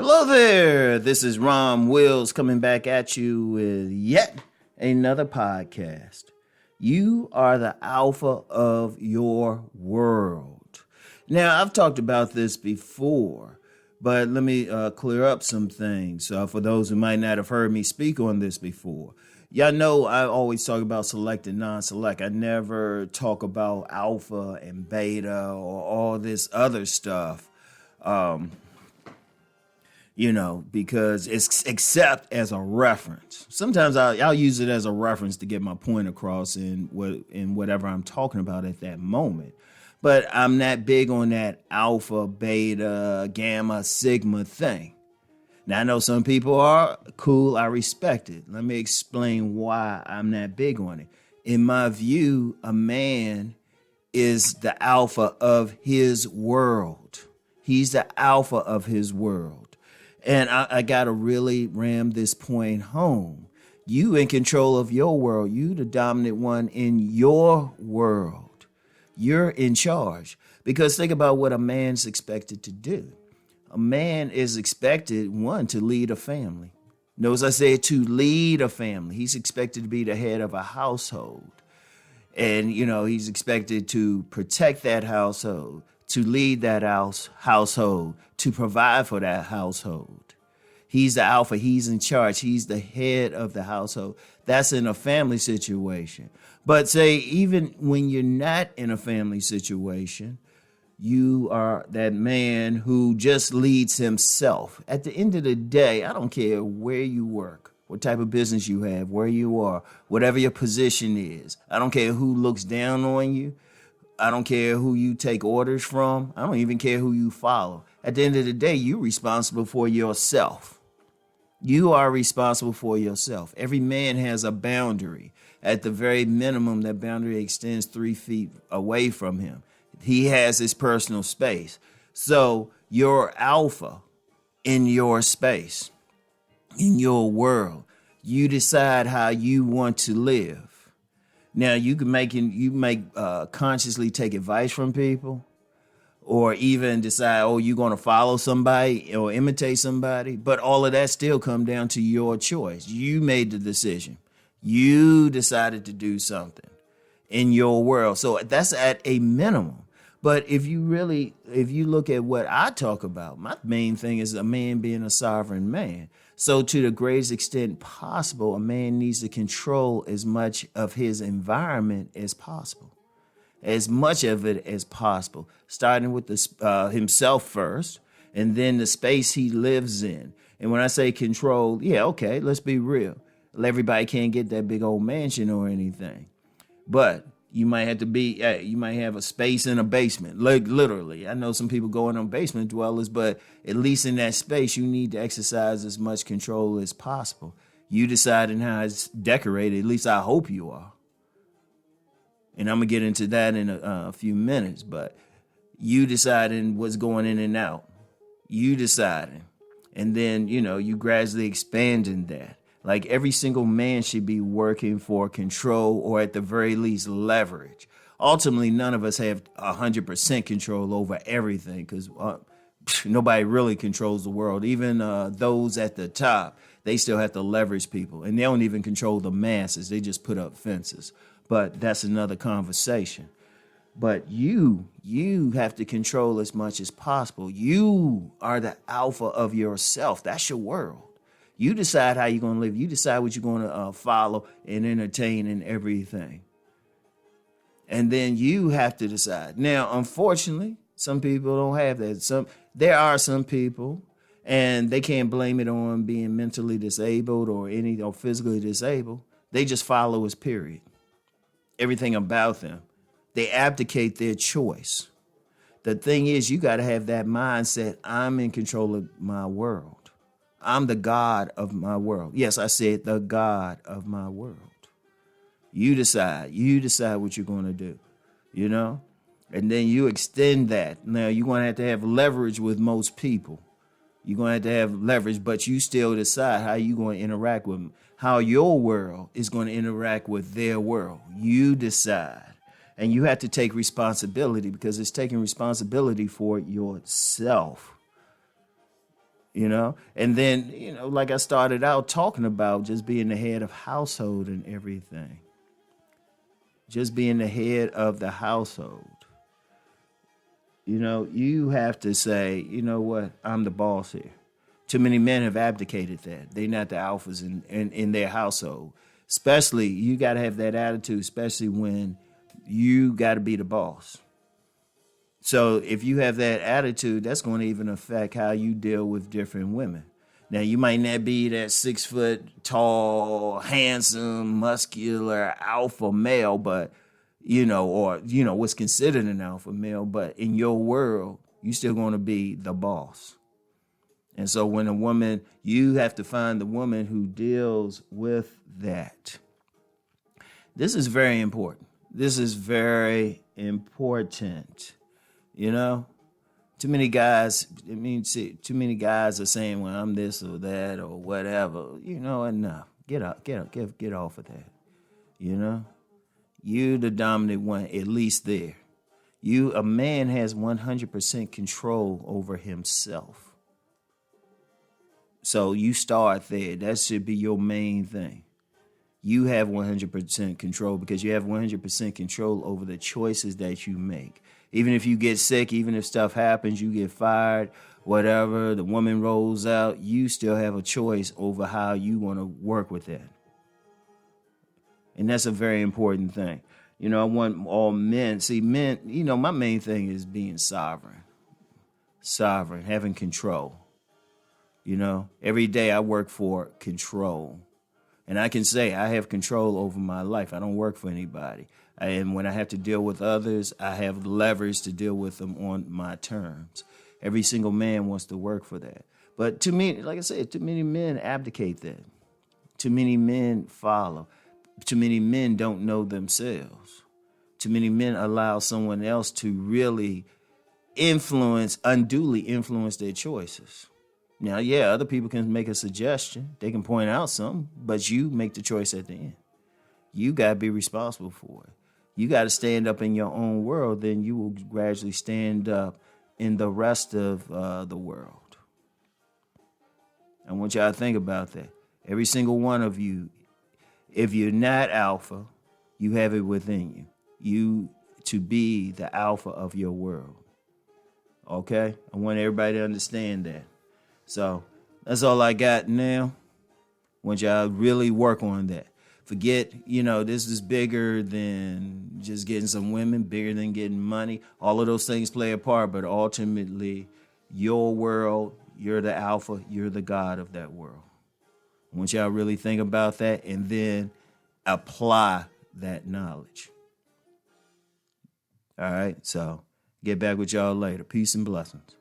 Hello there. This is Rom Wills coming back at you with yet another podcast. You are the alpha of your world. Now, I've talked about this before, but let me clear up some things for those who might not have heard me speak on this before. Y'all know I always talk about select and non-select. I never talk about alpha and beta or all this other stuff. Because it's except as a reference. Sometimes I'll use it as a reference to get my point across in whatever I'm talking about at that moment. But I'm not big on that alpha, beta, gamma, sigma thing. Now, I know some people are cool. I respect it. Let me explain why I'm not big on it. In my view, a man is the alpha of his world. He's the alpha of his world. And I got to really ram this point home. You in control of your world. You the dominant one in your world. You're in charge. Because think about what a man's expected to do. A man is expected, one, to lead a family. Notice I said to lead a family. He's expected to be the head of a household. And, he's expected to protect that household, to lead that household, to provide for that household. He's the alpha. He's in charge. He's the head of the household. That's in a family situation. But say, even when you're not in a family situation, you are that man who just leads himself. At the end of the day, I don't care where you work, what type of business you have, where you are, whatever your position is. I don't care who looks down on you. I don't care who you take orders from. I don't even care who you follow. At the end of the day, you're responsible for yourself. You are responsible for yourself. Every man has a boundary. At the very minimum, that boundary extends 3 feet away from him. He has his personal space. So you're alpha in your space, in your world. You decide how you want to live. Now, you may consciously take advice from people or even decide, you're going to follow somebody or imitate somebody. But all of that still come down to your choice. You made the decision. You decided to do something in your world. So that's at a minimum. But if you look at what I talk about, my main thing is a man being a sovereign man. So to the greatest extent possible, a man needs to control as much of his environment as possible, as much of it as possible, starting with himself first, and then the space he lives in. And when I say control, let's be real. Everybody can't get that big old mansion or anything, but you might have a space in a basement, like literally. I know some people going on basement dwellers, but at least in that space, you need to exercise as much control as possible. You deciding how it's decorated, at least I hope you are. And I'm going to get into that in a few minutes, but you deciding what's going in and out. You deciding. And then, you gradually expanding that. Like every single man should be working for control or at the very least leverage. Ultimately, none of us have 100% control over everything because nobody really controls the world. Even those at the top, they still have to leverage people. And they don't even control the masses. They just put up fences. But that's another conversation. But you have to control as much as possible. You are the alpha of yourself. That's your world. You decide how you're going to live. You decide what you're going to follow and entertain and everything. And then you have to decide. Now, unfortunately, some people don't have that. There are some people, and they can't blame it on being mentally disabled or physically disabled. They just follow his period. Everything about them. They abdicate their choice. The thing is, you got to have that mindset. I'm in control of my world. I'm the God of my world. Yes, I said the God of my world. You decide. You decide what you're going to do, And then you extend that. Now, you're going to have leverage with most people. You're going to have leverage, but you still decide how you're going to interact with them, how your world is going to interact with their world. You decide. And you have to take responsibility because it's taking responsibility for yourself. And then, like I started out talking about, just being the head of household and everything. Just being the head of the household. You have to say, you know what, I'm the boss here. Too many men have abdicated that. They're not the alphas in their household. Especially, you got to have that attitude, especially when you got to be the boss. So if you have that attitude, that's going to even affect how you deal with different women. Now, you might not be that 6 foot tall, handsome, muscular alpha male, but, what's considered an alpha male, but in your world, you're still going to be the boss. And so when a woman, you have to find the woman who deals with that. This is very important. This is very important. Too many guys, too many guys are saying, well, I'm this or that or whatever. Enough. Get off of that. You the dominant one, at least there. A man has 100% control over himself. So you start there. That should be your main thing. You have 100% control because you have 100% control over the choices that you make. Even if you get sick, even if stuff happens, you get fired, whatever, the woman rolls out, you still have a choice over how you want to work with that. And that's a very important thing. I want all men. See, men, my main thing is being sovereign, having control. Every day I work for control. And I can say I have control over my life. I don't work for anybody. And when I have to deal with others, I have leverage to deal with them on my terms. Every single man wants to work for that. But too many, like I said, too many men abdicate that. Too many men follow. Too many men don't know themselves. Too many men allow someone else to really unduly influence their choices. Now, yeah, other people can make a suggestion. They can point out something, but you make the choice at the end. You got to be responsible for it. You got to stand up in your own world, then you will gradually stand up in the rest of the world. I want y'all to think about that. Every single one of you, if you're not alpha, you have it within you. You to be the alpha of your world. Okay? I want everybody to understand that. So that's all I got now. Want y'all to really work on that. Forget, this is bigger than just getting some women, bigger than getting money. All of those things play a part, but ultimately, your world, you're the alpha, you're the god of that world. I want y'all to really think about that and then apply that knowledge. All right, so get back with y'all later. Peace and blessings.